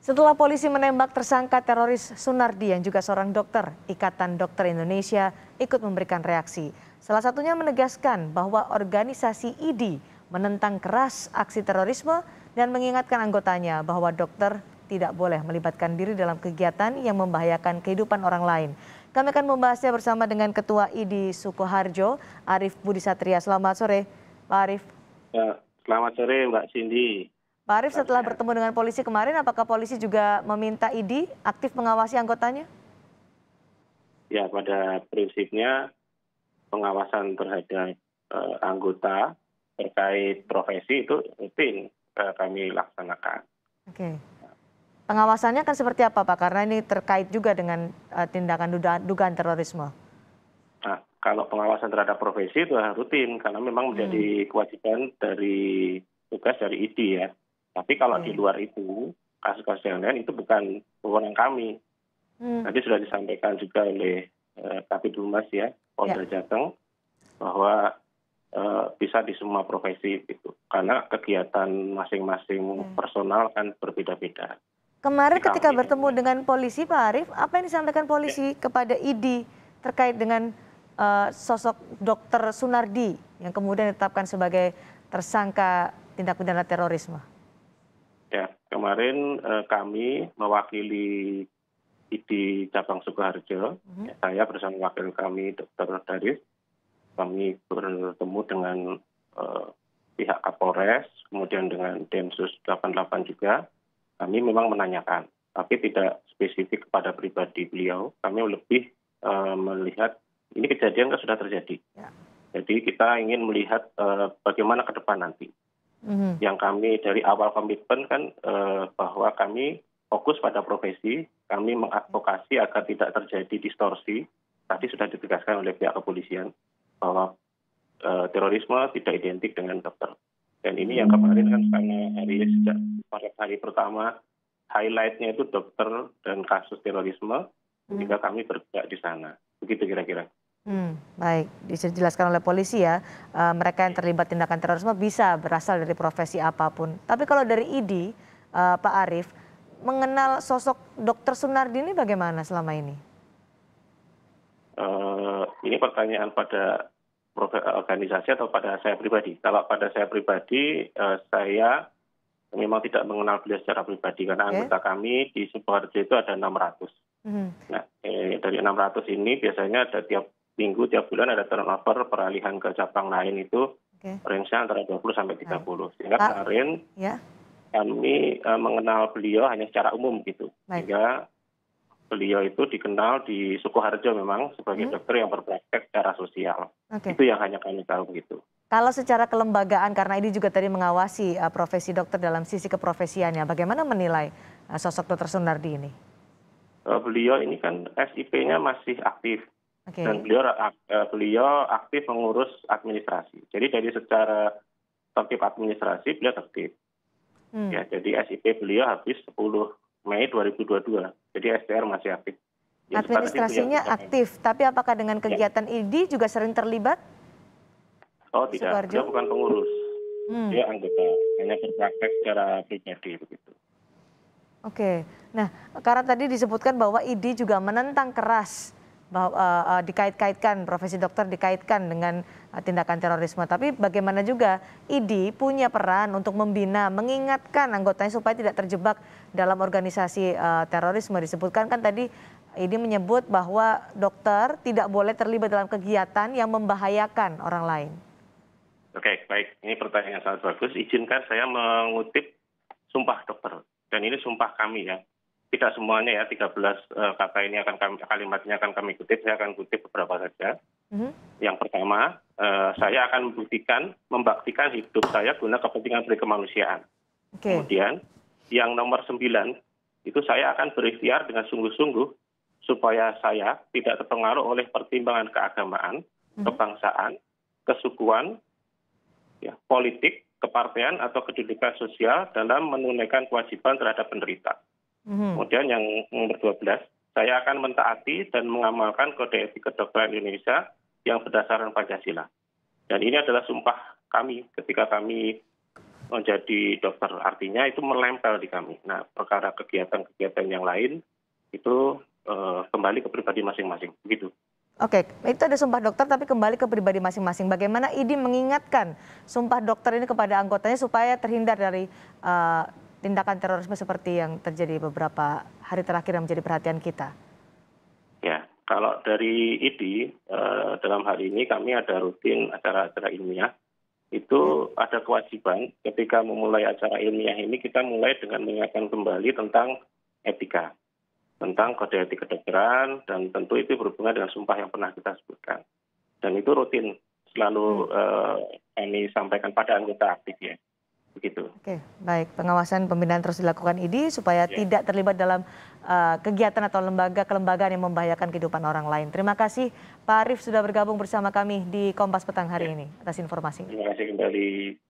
Setelah polisi menembak tersangka teroris Sunardi yang juga seorang dokter, Ikatan Dokter Indonesia ikut memberikan reaksi. Salah satunya menegaskan bahwa organisasi IDI menentang keras aksi terorisme dan mengingatkan anggotanya bahwa dokter tidak boleh melibatkan diri dalam kegiatan yang membahayakan kehidupan orang lain. Kami akan membahasnya bersama dengan Ketua IDI Sukoharjo, Arief Budi Satria. Selamat sore, Pak Arief. Ya, selamat sore Mbak Cindy. Pak Arief, setelah bertemu dengan polisi kemarin, apakah polisi juga meminta IDI aktif mengawasi anggotanya? Ya, pada prinsipnya pengawasan terhadap anggota terkait profesi itu rutin kami laksanakan. Oke. Pengawasannya kan seperti apa Pak? Karena ini terkait juga dengan tindakan dugaan terorisme. Nah, kalau pengawasan terhadap profesi itu rutin karena memang menjadi kewajiban dari tugas dari IDI ya. Tapi kalau di luar itu, kasus-kasus yang lain itu bukan wewenang kami. Tadi sudah disampaikan juga oleh Kabid Humas ya, Polda Jateng, bahwa bisa di semua profesi itu. Karena kegiatan masing-masing personal kan berbeda-beda. Kemarin ketika bertemu dengan polisi Pak Arief, apa yang disampaikan polisi kepada IDI terkait dengan sosok Dr. Sunardi yang kemudian ditetapkan sebagai tersangka tindak pidana terorisme? Ya, kemarin kami mewakili IDI Cabang Sukoharjo, saya bersama wakil kami Dr. Daris, kami bertemu dengan pihak Kapolres, kemudian dengan Densus 88 juga, kami memang menanyakan, tapi tidak spesifik kepada pribadi beliau, kami lebih melihat, ini kejadian kan sudah terjadi, jadi kita ingin melihat bagaimana ke depan nanti. Yang kami dari awal komitmen kan bahwa kami fokus pada profesi, kami mengadvokasi agar tidak terjadi distorsi. Tadi sudah ditegaskan oleh pihak kepolisian bahwa terorisme tidak identik dengan dokter. Dan ini yang kemarin kan karena sejak hari pertama highlight-nya itu dokter dan kasus terorisme, sehingga kami bergerak di sana. Begitu kira-kira. Baik, bisa dijelaskan oleh polisi ya, mereka yang terlibat tindakan terorisme bisa berasal dari profesi apapun. Tapi kalau dari IDI, Pak Arief, mengenal sosok Dr. Sunardi ini bagaimana selama ini? Ini pertanyaan pada organisasi atau pada saya pribadi. Kalau pada saya pribadi, saya memang tidak mengenal beliau secara pribadi karena anggota kami di Sukoharjo itu ada 600. Nah, dari 600 ini biasanya ada tiap minggu, tiap bulan ada turnover peralihan ke cabang lain itu range-nya antara 20 sampai 30. Sehingga kemarin kami mengenal beliau hanya secara umum gitu. Sehingga beliau itu dikenal di Sukoharjo memang sebagai dokter yang berpraktek secara sosial. Itu yang hanya kami tahu begitu. Kalau secara kelembagaan, karena ini juga tadi mengawasi profesi dokter dalam sisi keprofesiannya, bagaimana menilai sosok Dr. Sunardi ini? Beliau ini kan SIP-nya masih aktif. Dan beliau aktif mengurus administrasi. Jadi dari secara tertib administrasi beliau tertib. Ya, jadi SIP beliau habis 10 Mei 2022. Jadi STR masih aktif. Ya, administrasinya aktif, tapi apakah dengan kegiatan IDI juga sering terlibat? Oh tidak, dia bukan pengurus. Dia anggota, hanya berpraktek secara pribadi begitu. Oke, nah karena tadi disebutkan bahwa IDI juga menentang keras bahwa dikait-kaitkan profesi dokter dikaitkan dengan tindakan terorisme. Tapi bagaimana juga IDI punya peran untuk membina, mengingatkan anggotanya supaya tidak terjebak dalam organisasi terorisme. Disebutkan kan tadi IDI menyebut bahwa dokter tidak boleh terlibat dalam kegiatan yang membahayakan orang lain. Oke, baik. Ini pertanyaan yang sangat bagus. Izinkan saya mengutip sumpah dokter. Dan ini sumpah kami ya. Tidak semuanya ya, 13 kata ini kalimatnya akan kami kutip, saya akan kutip beberapa saja. Yang pertama, saya akan membaktikan hidup saya guna kepentingan berkemanusiaan. Kemudian, yang nomor 9, itu saya akan berikhtiar dengan sungguh-sungguh supaya saya tidak terpengaruh oleh pertimbangan keagamaan, kebangsaan, kesukuan, ya, politik, kepartean atau kedudukan sosial dalam menunaikan kewajiban terhadap penderita. Kemudian yang nomor 12, saya akan mentaati dan mengamalkan kode etik kedokteran Indonesia yang berdasarkan Pancasila. Dan ini adalah sumpah kami ketika kami menjadi dokter. Artinya itu menempel di kami. Nah, perkara kegiatan-kegiatan yang lain itu kembali ke pribadi masing-masing, begitu. Oke, itu ada sumpah dokter tapi kembali ke pribadi masing-masing. Bagaimana IDI mengingatkan sumpah dokter ini kepada anggotanya supaya terhindar dari tindakan terorisme seperti yang terjadi beberapa hari terakhir yang menjadi perhatian kita? Ya, kalau dari IDI dalam hal ini kami ada rutin acara-acara ilmiah. Itu ada kewajiban ketika memulai acara ilmiah ini kita mulai dengan mengingatkan kembali tentang etika, tentang kode etik kedokteran, dan tentu itu berhubungan dengan sumpah yang pernah kita sebutkan. Dan itu rutin selalu kami sampaikan pada anggota aktif ya. Begitu. Oke, baik. Pengawasan pembinaan terus dilakukan IDI supaya tidak terlibat dalam kegiatan atau kelembagaan yang membahayakan kehidupan orang lain. Terima kasih Pak Arief sudah bergabung bersama kami di Kompas Petang hari ini atas informasinya. Terima kasih kembali.